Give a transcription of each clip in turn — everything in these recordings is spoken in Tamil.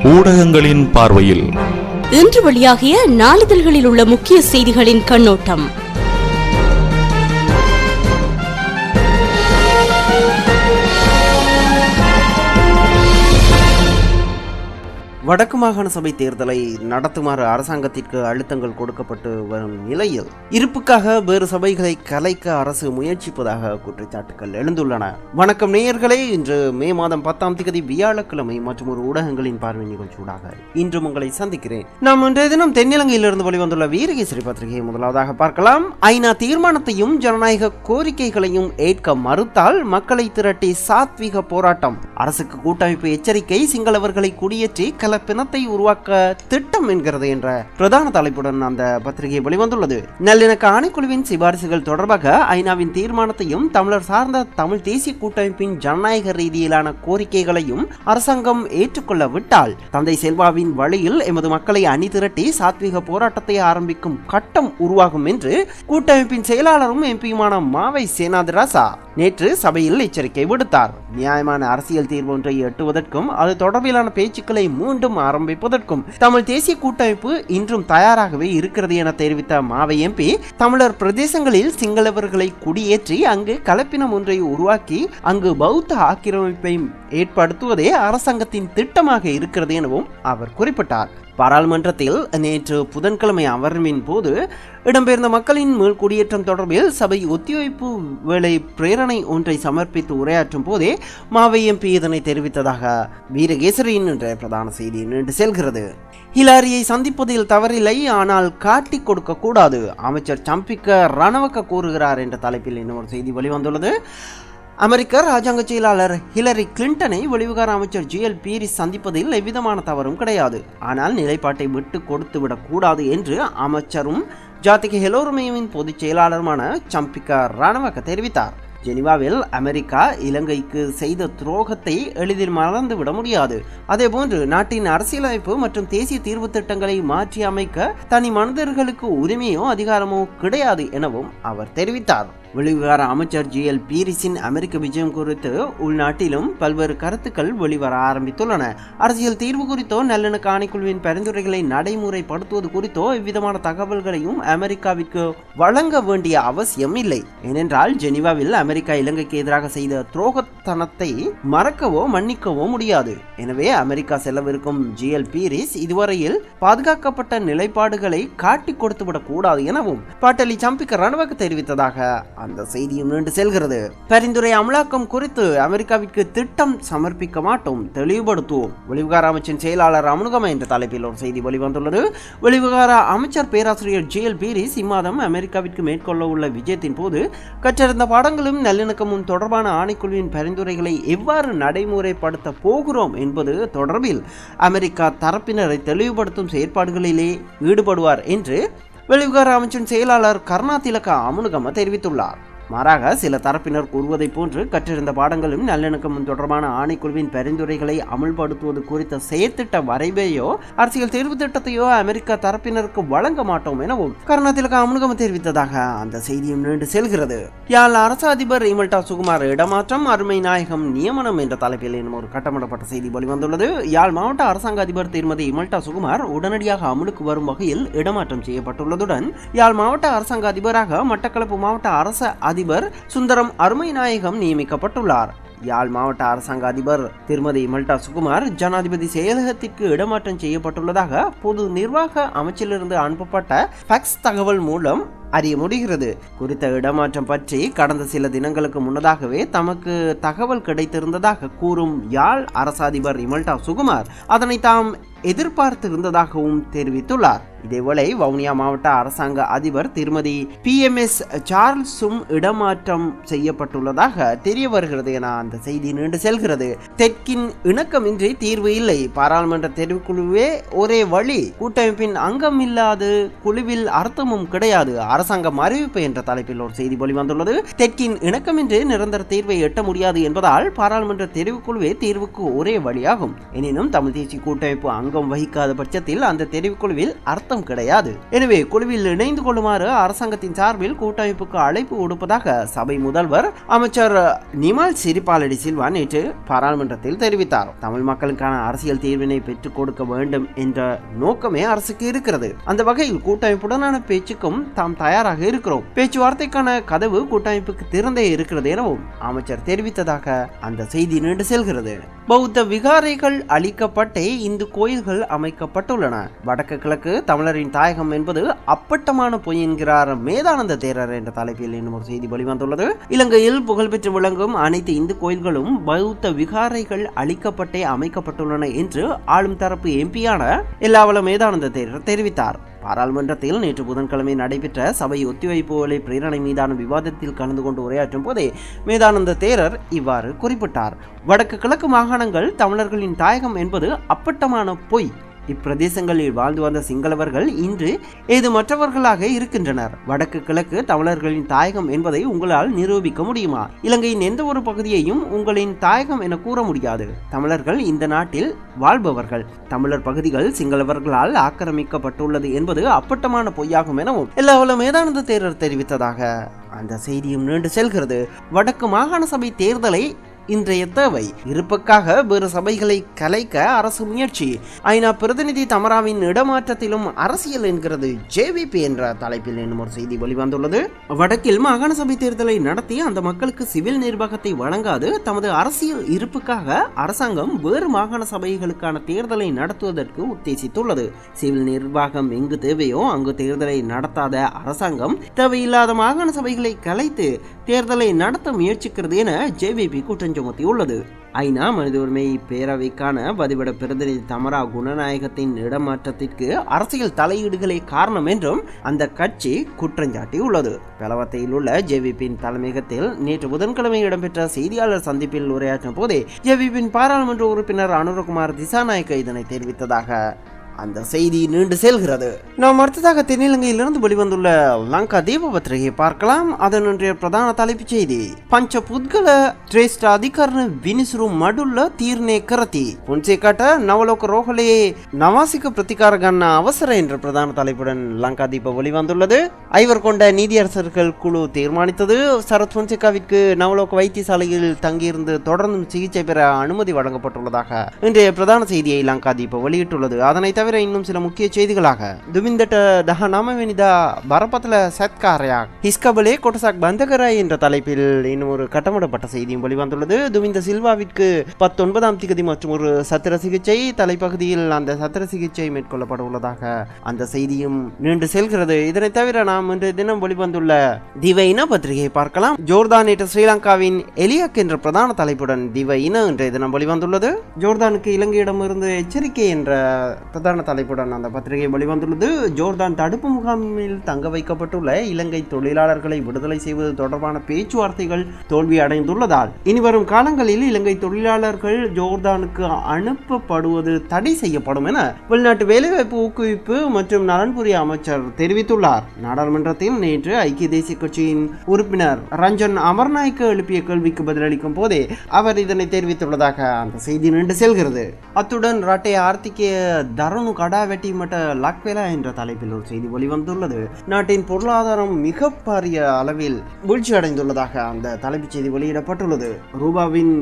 ஊடகங்களின் பார்வையில் இன்று வெளியாகிய நாளிதழ்களில் உள்ள முக்கிய செய்திகளின் கண்ணோட்டம். வடக்கு மாகாண சபை தேர்தலை நடத்துமாறு அரசாங்கத்திற்கு அழுத்தங்கள் கொடுக்கப்பட்டு வரும் நிலையில் இருப்புக்காக வேறு சபைகளை கலைக்க அரசு முயற்சிப்பதாக குற்றச்சாட்டுகள் எழுந்துள்ளன. வணக்கம் நேயர்களே, இன்று மே மாதம் 10ஆம் தேதி வியாழக்கிழமை மற்றும் ஒரு ஊடகங்களின் பார்வை நிகழ்ச்சியூடாக இன்று உங்களை சந்திக்கிறேன். நாம் இன்றைய தினம் தென்னிலங்கையிலிருந்து வெளிவந்துள்ள வீரகேசரி பத்திரிகையை முதலாவதாக பார்க்கலாம். ஐநா தீர்மானத்தையும் ஜனநாயக கோரிக்கைகளையும் ஏற்க மறுத்தால் மக்களை திரட்டி சாத்வீக போராட்டம். அரசுக்கு கூட்டமைப்பு எச்சரிக்கை. சிங்களவர்களை குடியேற்றி பிணத்தை உருவாக்க திட்டம் என்கிறது என்ற பிரதான தலைப்புடன் அந்த பத்திரிகை வெளிவந்துள்ளது. நல்லிணக்க ஆணைக்குழுவின் சிபாரிசுகள் தொடர்பாக ஐநாவின் தீர்மானத்தையும் தமிழர் சார்ந்த தமிழ் தேசிய கூட்டமைப்பின் ஜனநாயக ரீதியிலான கோரிக்கைகளையும் அரசாங்கம் ஏற்றுக்கொள்ள விட்டால் தந்தை செல்வாவின் வழியில் எமது மக்களை அணி திரட்டி சாத்வீக போராட்டத்தை ஆரம்பிக்கும் கட்டம் உருவாகும் என்று கூட்டமைப்பின் செயலாளரும் எம்பியுமான மாவை சேனாதிராசா நேற்று சபையில் எச்சரிக்கை விடுத்தார். நியாயமான அரசியல் தீர்வு ஒன்றை எட்டுவதற்கும் அது தொடர்பிலான பேச்சுக்களை மீண்டும் ஆரம்பிப்பதற்கும் தமிழ் தேசிய கூட்டமைப்பு இன்றும் தயாராகவே இருக்கிறது என தெரிவித்த மாவை எம்பி, தமிழர் பிரதேசங்களில் சிங்களவர்களை குடியேற்றி அங்கு கலப்பினம் ஒன்றை உருவாக்கி அங்கு பௌத்த ஆக்கிரமிப்பை ஏற்படுத்துவதே அரசாங்கத்தின் திட்டமாக இருக்கிறது எனவும் அவர் குறிப்பிட்டார். பாராளுமன்றத்தில் நேற்று புதன்கிழமை அமர்வின் போது இடம்பெயர்ந்த மக்களின் மீள் குடியேற்றம் தொடர்பில் சபை ஒத்திவைப்பு வேளை பிரேரணை ஒன்றை சமர்ப்பித்து உரையாற்றும் போதே மாவை எம்பி இதனை தெரிவித்ததாக வீரகேசரியின் என்ற பிரதான செய்தி நின்று செல்கிறது. ஹிலாரியை சந்திப்பதில் தவறில்லை, ஆனால் காட்டிக் கொடுக்க கூடாது, அமைச்சர் சம்பிக்க ரணவக்க கூறுகிறார் என்ற தலைப்பில் இன்னொரு செய்தி வெளிவந்துள்ளது. அமெரிக்க ராஜாங்க செயலாளர் ஹிலரி கிளின்டனை வெளிவிகார அமைச்சர் ஜிஎல் பீரிஸ் சந்திப்பதில் எவ்விதமான தவறும் கிடையாது, ஆனால் நிலைப்பாட்டை விட்டு கொடுத்து விடக்கூடாது என்று அமைச்சரும் ஜாதிக ஹெலோருமேவின் பொதுச் செயலாளருமான சம்பிக்க ரணவக்க தெரிவித்தார். ஜெனிவாவில் அமெரிக்கா இலங்கைக்கு செய்த துரோகத்தை எளிதில் மறந்துவிட முடியாது. அதேபோன்று நாட்டின் அரசியலமைப்பு மற்றும் தேசிய தீர்வு திட்டங்களை மாற்றி அமைக்க தனி மனிதர்களுக்கு உரிமையோ அதிகாரமோ கிடையாது எனவும் அவர் தெரிவித்தார். வெளிவிகார அமைச்சர் ஜிஎல் பீரிஸின் அமெரிக்க விஜயம் குறித்து உள்நாட்டிலும் பல்வேறு கருத்துக்கள் வெளிவர ஆரம்பித்துள்ளன. அரசியல் தீர்வு குறித்தோ நல்லிணக்க ஆணைக்குழுவின் பரிந்துரைகளை நடைமுறைப்படுத்துவது குறித்தோ எவ்விதமான தகவல்களையும் அமெரிக்காவிற்கு வழங்க வேண்டிய அவசியம் இல்லை. ஏனென்றால் ஜெனிவாவில் அமெரிக்கா இலங்கைக்கு எதிராக செய்த துரோகத்தனத்தை மறக்கவோ மன்னிக்கவோ முடியாது. எனவே அமெரிக்கா செல்லவிருக்கும் ஜிஎல் பீரிஸ் இதுவரையில் பாதுகாக்கப்பட்ட நிலைப்பாடுகளை காட்டிக் கொடுத்துவிடக் கூடாது எனவும் பாட்டலி சம்பிக்க ரணவக்க தெரிவித்ததாக அந்த செய்தியும் நீண்டு செல்கிறது. பரிந்துரை அமலாக்கம் குறித்து அமெரிக்காவிற்கு திட்டம் சமர்ப்பிக்க மாட்டோம், தெளிவுபடுத்துவோம். வெளிவிகார அமைச்சின் செயலாளர் அமுனுகம என்ற தலைப்பில் ஒரு செய்தி வெளிவந்துள்ளது. வெளிவிகார அமைச்சர் பேராசிரியர் ஜிஎல் பீரிஸ் இம்மாதம் அமெரிக்காவிற்கு மேற்கொள்ள உள்ள விஜயத்தின் போது கற்றிருந்த பாடங்களும் நல்லிணக்கமும் தொடர்பான ஆணைக்குழுவின் பரிந்துரைகளை எவ்வாறு நடைமுறைப்படுத்த போகிறோம் என்பது தொடர்பில் அமெரிக்கா தரப்பினரை தெளிவுபடுத்தும் செயற்பாடுகளிலே ஈடுபடுவார் என்று வெளிவிகார அமைச்சின் செயலாளர் கருணாதிலக அமுனுகம தெரிவித்துள்ளார். மாறாக சில தரப்பினர் கூறுவதை போன்று கற்றிருந்த பாடங்களும் நல்லிணக்கமும் தொடர்பான ஆணைக்குழுவின் பரிந்துரைகளை அமல்படுத்துவது குறித்த செயற்திட்ட வரைவையோ அரசியல் தேர்வு திட்டத்தையோ அமெரிக்கா தரப்பினருக்கு வழங்க மாட்டோம் எனவும் கருணாதிலக அமுனுகம தெரிவித்ததாக அந்த செய்தியும் நீண்டு செல்கிறது. யாழ் அரசு அதிபர் இமல்டா சுகுமார் இடமாற்றம், அருமை நாயகம் நியமனம் என்ற தலைப்பில் இன்னும் ஒரு கட்டமிடப்பட்ட செய்தி வெளிவந்துள்ளது. யாழ் மாவட்ட அரசாங்க அதிபர் திருமதி இமல்டா சுகுமார் உடனடியாக அமலுக்கு வரும் வகையில் இடமாற்றம் செய்யப்பட்டுள்ளதுடன் யாழ் மாவட்ட அரசாங்க அதிபராக மட்டக்களப்பு மாவட்ட அரசு அதிபர் சுந்தரம் அருமை நாயகம் நியமிக்கப்பட்டுள்ளார். யாழ் மாவட்ட அரசாங்க அதிபர் திருமதி இமல்டா சுகுமார் ஜனாதிபதி செயலகத்திற்கு இடமாற்றம் செய்யப்பட்டுள்ளதாக பொது நிர்வாக அமைச்சிலிருந்து அனுப்பப்பட்ட ஃபேக்ஸ் தகவல் மூலம் அறிய முடிகிறது. குறித்த இடமாற்றம் பற்றி கடந்த சில தினங்களுக்கு முன்னதாகவே தமக்கு தகவல் கிடைத்திருந்ததாக கூறும் யாழ் அரச அதிபர் இமல்டா சுகுமார் அதனை தாம் எதிர்பார்த்திருந்ததாகவும் தெரிவித்துள்ளார். இதேவேளை வவுனியா மாவட்ட அரசாங்க அதிபர் திருமதி PMS சார்ல்ஸும் இடமாற்றம் செய்யப்பட்டுள்ளதாக தெரிய வருகிறது என அந்த செய்தி நீண்டு செல்கிறது. தெற்கின் இணக்கமின்றி தீர்வு இல்லை, பாராளுமன்ற தெரிவுக்குழுவே ஒரே வழி, கூட்டமைப்பின் அங்கம் இல்லாது குழுவில் அர்த்தமும் கிடையாது, அரசாங்கம் அறிவிப்பு என்ற தலைப்பில் ஒரு செய்தி வெளிவந்துள்ளது. தெற்கின் இணக்கமின்றி நிரந்தர தீர்வை எட்ட முடியாது என்பதால் பாராளுமன்ற தெரிவுக்குழுவே தீர்வுக்கு ஒரே வழியாகும். எனினும் தமிழ் தேசிய கூட்டமைப்பு அங்கம் வகிக்காத பட்சத்தில் அந்த தெரிவுக்குழுவில் அர்த்தம் கிடையாது. எனவே குழுவில் இணைந்து கொள்ளுமாறு அரசாங்கத்தின் சார்பில் கூட்டமைப்புக்கு அழைப்பு விடுப்பதாக சபை முதல்வர் அமைச்சர் நிமல் சிறிபாலடி சில்வா நேற்று பாராளுமன்றத்தில் தெரிவித்தார். தமிழ் மக்களுக்கான அரசியல் தீர்வினை பெற்றுக் கொடுக்க வேண்டும் என்ற நோக்கமே அரசுக்கு இருக்கிறது. அந்த வகையில் கூட்டமைப்புடனான பேச்சுக்கும் தாம் தயாராக இருக்கிறோம். பேச்சுவார்த்தைக்கான கதவு கூட்டமைப்புக்கு திறந்தே இருக்கிறது எனவும் அமைச்சர் தெரிவித்ததாக அந்த செய்தி நீண்டு செல்கிறது. பௌத்த விகாரைகள் அழிக்கப்பட்டே இந்து கோயில்கள் அமைக்கப்பட்டுள்ளன. வடக்கு கிழக்கு தமிழரின் தாயகம் என்பது அப்பட்டமான பொய் என்கிறார் மேதானந்த தேரர் என்ற தலைப்பில் இன்னும் ஒரு செய்தி வெளிவந்துள்ளது. இலங்கையில் புகழ்பெற்று விளங்கும் அனைத்து இந்து கோயில்களும் பௌத்த விகாரைகள் அழிக்கப்பட்டே அமைக்கப்பட்டுள்ளன என்று ஆளும் தரப்பு எம்பியான எல்லாவல மேதானந்த தேரர் தெரிவித்தார். பாராளுமன்றத்தில் நேற்று புதன்கிழமை நடைபெற்ற சபை ஒத்திவைப்பு வேலை பிரேரணை மீதான விவாதத்தில் கலந்து கொண்டு உரையாற்றும் போதே மேதானந்த தேரர் இவ்வாறு குறிப்பிட்டார். வடக்கு கிழக்கு மாகாணங்கள் தமிழர்களின் தாயகம் என்பது அப்பட்டமான பொய். இப்பிரதேசங்களில் வாழ்ந்து வந்த சிங்களவர்கள் இன்று ஏது மற்றவர்களாக இருக்கின்றனர். வடக்கு கிழக்கு தமிழர்களின் தாயகம் என்பதை உங்களால் நிரூபிக்க முடியுமா? இலங்கையின் எந்த ஒரு பகுதியையும் உங்களின் தாயகம் என கூற முடியாது. தமிழர்கள் இந்த நாட்டில் வாழ்பவர்கள். தமிழர் பகுதிகள் சிங்களவர்களால் ஆக்கிரமிக்கப்பட்டுள்ளது என்பது அப்பட்டமான பொய்யாகும் எனவும் எல்லாவல மேதானந்த தேரர் தெரிவித்ததாக அந்த செய்தியும் நீண்டு செல்கிறது. வடக்கு மாகாண சபை தேர்தலை இன்றைய தேவை. இருப்புக்காக வேறு சபைகளை கலைக்க அரசு முயற்சி. ஐநா பிரதிநிதி தமராவின் இடமாற்றத்திலும் அரசியல் என்கிறது ஜேவிபி என்ற தலைப்பில் இன்னும் ஒரு செய்தி வெளிவந்துள்ளது. வடக்கில் மாகாண சபை தேர்தலை நடத்தி அந்த மக்களுக்கு சிவில் நிர்வாகத்தை வழங்காது தமது அரசியல் இருப்புக்காக அரசாங்கம் வேறு மாகாண சபைகளுக்கான தேர்தலை நடத்துவதற்கு உத்தேசித்துள்ளது. சிவில் நிர்வாகம் எங்கு தேவையோ அங்கு தேர்தலை நடத்தாத அரசாங்கம் தேவையில்லாத மாகாண சபைகளை கலைத்து தேர்தலை நடத்த முயற்சிக்கிறது என ஜேவிபி குற்றம் சுமத்தியுள்ளது. ஐநா மனித உரிமை பேரவைக்கான பதிவிட பிரதிநிதி தமரா குணநாயகத்தின் இடமாற்றத்திற்கு அரசியல் தலையீடுகளே காரணம் என்றும் அந்த கட்சி குற்றஞ்சாட்டியுள்ளது. பெலவத்தையில் உள்ள ஜேவிபியின் தலைமையகத்தில் நேற்று புதன்கிழமை இடம்பெற்ற செய்தியாளர் சந்திப்பில் உரையாற்றும் போதே ஜேவிபியின் பாராளுமன்ற உறுப்பினர் அனுரகுமார் திசாநாயக்க இதனை தெரிவித்ததாக அந்த செய்தி நீண்டு செல்கிறது. நாம் அடுத்ததாக தென்னிலங்கையிலிருந்து வெளிவந்துள்ள லங்கா தீப பத்திரிகையை பார்க்கலாம். அதனுடைய பிரதான தலைப்புச் செய்தி பஞ்ச புத்கல ශ්‍රේෂ්ඨ අධිකරණ විනිසුරු මඩුල්ල තීරණය කරති. பொன்சேகாட்ட நவலோக ரோகலே நவாசிக்க பிரතිகார கண்ண அவசர என்ற பிரதான தலைப்புடன் லங்கா தீப வெளிவந்துள்ளது. ஐவர் கொண்ட நீதியரசர்கள் குழு தீர்மானித்தது. சரத் பொன்சேகாவிற்கு நவலோக வைத்தியசாலையில் தங்கியிருந்து தொடர்ந்தும் சிகிச்சை பெற அனுமதி வழங்கப்பட்டுள்ளதாக இன்றைய பிரதான செய்தியை லங்கா தீப வெளியிட்டுள்ளது. அதனை தவிர இன்னும் சில முக்கிய செய்திகளாக துவிந்தට 19 වෙනිදා බරපතල සත්කාරයක් හිස්කබලේ කොටසක් බන්ධ කරයි என்ற தலைப்பில் இன்னும் ஒரு கட்டமிடப்பட்ட செய்தியும் வெளிவந்துள்ளது. துவிந்த சில்வாவிற்கு 19ஆம் திகதி மற்றும் ஒரு சத்திர சிகிச்சை தலைப்பகுதியில் அந்த சத்திர சிகிச்சை மேற்கொள்ளப்பட உள்ளதாக அந்த செய்தியும் நீண்டு செல்கிறது. இதனை தவிர நாம் இன்றைய தினம் வெளிவந்துள்ள திவையின பத்திரிகையை பார்க்கலாம். ஜோர்தான் நேற்று ஸ்ரீலங்காவின் எலியக் என்ற பிரதான தலைப்புடன் திவையின இன்றைய தினம் வெளிவந்துள்ளது. ஜோர்தானுக்கு இலங்கையிடமிருந்து எச்சரிக்கை என்ற பிரதான தலைப்புடன் அந்த பத்திரிகை வெளிவந்துள்ளது. ஜோர்தான் தடுப்பு முகாமில் தங்க வைக்கப்பட்டுள்ள இலங்கை தொழிலாளர்களை விடுதலை செய்வது தொடர்பான பேச்சுவார்த்தைகள் தோல்வி அடைந்துள்ளதால் இனிவரும் காலங்களில் இலங்கை தொழிலாளர்கள் ஜோர்தானுக்கு அனுப்பப்படுவது தடை செய்யப்படும் என வெளிநாட்டு வேலைவாய்ப்பு ஊக்குவிப்பு மற்றும் நலன்புரி அமைச்சர் தெரிவித்துள்ளார். நாடாளுமன்றத்தில் நேற்று ஐக்கிய தேசிய கட்சியின் உறுப்பினர் ரஞ்சன் அமர்நாயக்க எழுப்பிய கேள்விக்கு பதிலளிக்கும் போதே அவர் இதனை தெரிவித்துள்ளதாக அந்த செய்தி நீண்டு செல்கிறது. அத்துடன் ராட்டை ஆர்த்திகே தருணு கடா வெட்டிமட்ட லாக்வேலா என்ற தலைப்பில் ஒரு செய்தி வெளிவந்துள்ளது. நாட்டின் பொருளாதாரம் மிக பாரிய அளவில் வீழ்ச்சி அடைந்துள்ளதாக அந்த தலைப்புச் செய்தி வெளியிடப்பட்டுள்ளது. ரூபாவின்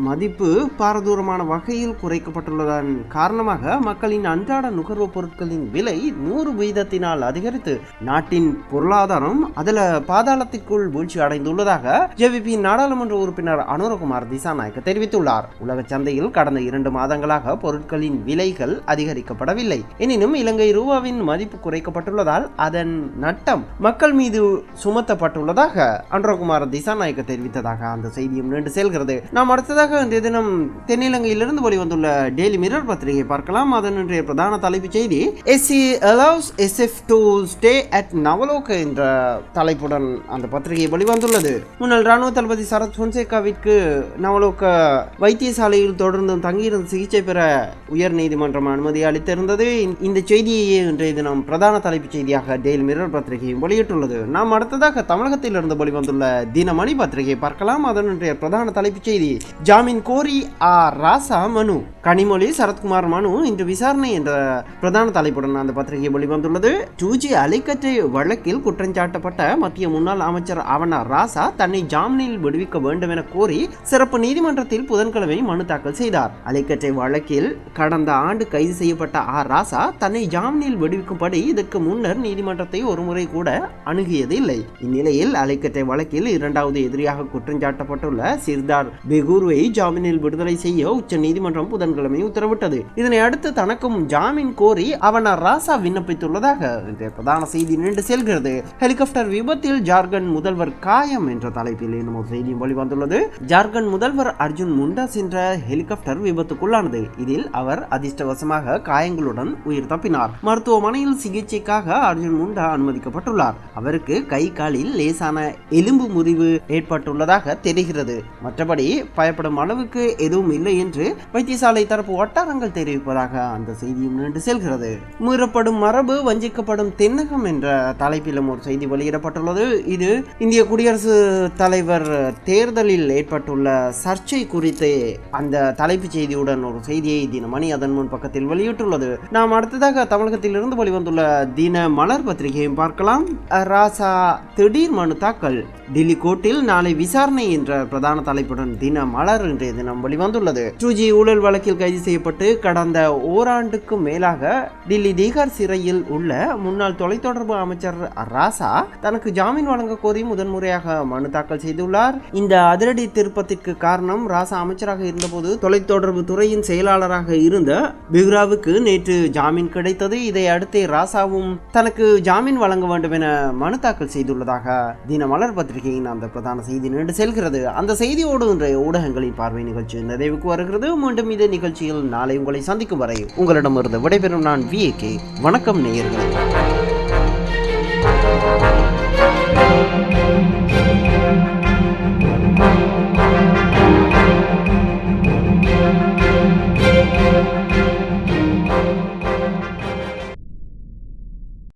மதிப்பு பாரதூரமான வகையில் குறைக்கப்பட்டுள்ளதன் காரணமாக மக்களின் அன்றாட நுகர்வு பொருட்களின் விலை 100% அதிகரித்து நாட்டின் பொருளாதாரம் அதில் பாதாளத்திற்குள் வீழ்ச்சி அடைந்துள்ளதாக ஜேவிபி நாடாளுமன்ற உறுப்பினர் அனுரகுமார் திசாநாயக்க தெரிவித்துள்ளார். உலக சந்தையில் கடந்த 2 மாதங்களாக பொருட்களின் விலைகள் அதிகரிக்கப்படவில்லை. எனினும் இலங்கை ரூபாவின் மதிப்பு குறைக்கப்பட்டுள்ளதால் அதன் நட்டம் மக்கள் மீது சுமத்தப்பட்டுள்ளதாக அனுரகுமார் திசாநாயக்க தெரிவித்ததாக அந்த செய்தியும் நீண்டு செல்கிறது. நாம் அடுத்ததாக இந்த தினம் தென்னிலங்கையிலிருந்து வெளிவந்துள்ள டெய்லி மிரர் பத்திரிகையை பார்க்கலாம். அதனுடைய பிரதான தலைப்புச் செய்தி SC allows SF to stay at Nawaloka என்ற தலைப்புடன் அந்த பத்திரிகை வெளிவந்துள்ளது. முன்னாள் ராணுவ தளபதி சரத் பொன்சேகாவிற்கு நவலோக வைத்தியசாலையில் தொடர்ந்தும் தங்கியிருந்து சிகிச்சை பெற உயர் நீதிமன்றம் அனுமதி அளித்திருந்தது. இருந்தது. இந்த செய்தியை இன்றைய தினம் பிரதான தலைப்புச் செய்தியாக டெய்லி மிரர் பத்திரிகையும் வெளியிட்டுள்ளது. நாம் அடுத்ததாக தமிழகத்தில் இருந்து வெளிவந்துள்ள தினமணி பத்திரிகை பார்க்கலாம். அதன் இன்றைய பிரதான தலைப்புச் செய்தி, ஜாமீன் கோரி ராசா மனு, கனிமொழி சரத்குமார் மனு இன்று விசாரணை என்ற பிரதான தலைப்புடன் அந்த பத்திரிகை வெளிவந்துள்ளது. 2G அலைக்கற்றை வழக்கில் குற்றஞ்சாட்டப்பட்ட மத்திய முன்னாள் அமைச்சர் அவனா ராசா தன்னை ஜாமீனில் விடுவிக்க வேண்டும் என கோரி சிறப்பு நீதிமன்றத்தில் புதன்கிழமை மனு தாக்கல் செய்தார். அலைக்கற்றை வழக்கில் கடந்த ஆண்டு கைது செய்யப்பட்ட ராசா தன்னை ஜாமீனில் விடுவிக்கும்படி இதற்கு முன்னர் நீதிமன்றத்தை ஒருமுறை கூட அணுகியது இல்லை. இந்நிலையில் அலைக்கற்றை வழக்கில் இரண்டாவது எதிரியாக குற்றஞ்சாட்டப்பட்டுள்ள சிர்தார் பெகூர்வை ஜாமீனில் விடுதலை செய்ய உச்ச நீதிமன்றம் புதன்கிழமை உத்தரவிட்டது. இதனை அடுத்து தனக்கும் ஜாமீன் கோரி அவனா ராசா விண்ணப்பித்துள்ளதாக இன்றைய பிரதான செய்தி நீண்டு செல்கிறது. ஹெலிகாப்டர் விபத்தில் ஜார்க்கண்ட் முதல்வர் காயம் என்ற தலைப்பில் இன்னும் ஒரு செய்தியும் வெளிவந்துள்ளது. ஜார்க்கண்ட் முதல்வர் அர்ஜுன் முண்டா சென்ற ஹெலிகாப்டர் விபத்துக்குள்ளானது. இதில் அவர் அதிர்ஷ்டவசமாக காயங்களுடன் உயிர் தப்பினார். மருத்துவமனையில் சிகிச்சைக்காக அர்ஜுன் முண்டா அனுமதிக்கப்பட்டுள்ளார். அவருக்கு கை காலில் லேசான எலும்பு முறிவு ஏற்பட்டுள்ளதாக தெரிகிறது. மற்றபடி பயப்படும் அளவுக்கு எதுவும் இல்லை என்று வைத்தியசாலை தரப்பு வட்டாரங்கள் தெரிவிப்பதாக அந்த செய்தியும் நீண்டு செல்கிறது. மீறப்படும் மரபு, வஞ்சிக்கப்படும் தென்னகம் என்ற தலைப்பிலும் ஒரு செய்தி வெளியிடப்பட்டுள்ளது. இது இந்திய குடியரசுத் தலைவர் தேர்தலில் ஏற்பட்டுள்ள சர்ச்சை குறித்து அந்த தலைப்புச் செய்தியுடன் ஒரு செய்தியை தினமணி அதன் முன் பக்கத்தில் வெளியிட்டுள்ளது. நாம் அடுத்ததாக தமிழகத்தில் இருந்து வெளிவந்துள்ள தின மலர் பத்திரிகையும் பார்க்கலாம். ராசா திடீர் மனு தாக்கல், டில்லி கோர்ட்டில் நாளை விசாரணை என்ற பிரதான தலைப்புடன் தின மலர் இன்றைய தினம் வெளிவந்துள்ளது. 2G ஊழல் வழக்கில் கைது செய்யப்பட்டு கடந்த ஓராண்டுக்கும் மேலாக டில்லி தீகார் சிறையில் உள்ள முன்னாள் தொலைத்தொடர்பு அமைச்சர் ராசா தனக்கு ஜாமீன் வழங்க கோரி முதன்முறையாக மனு தாக்கல் செய்துள்ளார். இந்த அதிரடி திருப்பத்திற்கு காரணம், ராசா அமைச்சராக இருந்தபோது தொலைத்தொடர்பு துறையின் செயலாளராக இருந்த பெகுராவுக்கு நேற்று ஜாமீன் கிடைத்தது. இதை அடுத்தே ராசாவும் தனக்கு ஜாமீன் வழங்க வேண்டும் என மனு தாக்கல் செய்துள்ளதாக தினமலர் பத்திரிகையின் அந்த பிரதான செய்தி நீண்டு செல்கிறது. அந்த செய்தியோடு இன்றைய ஊடகங்களின் பார்வை நிகழ்ச்சி நிறைவுக்கு வருகிறது. மீண்டும் இதே நிகழ்ச்சியில் நாளை உங்களை சந்திக்கும் வரை உங்களிடமிருந்து விடைபெறும் நான் VAK. வணக்கம் நேயர்களே.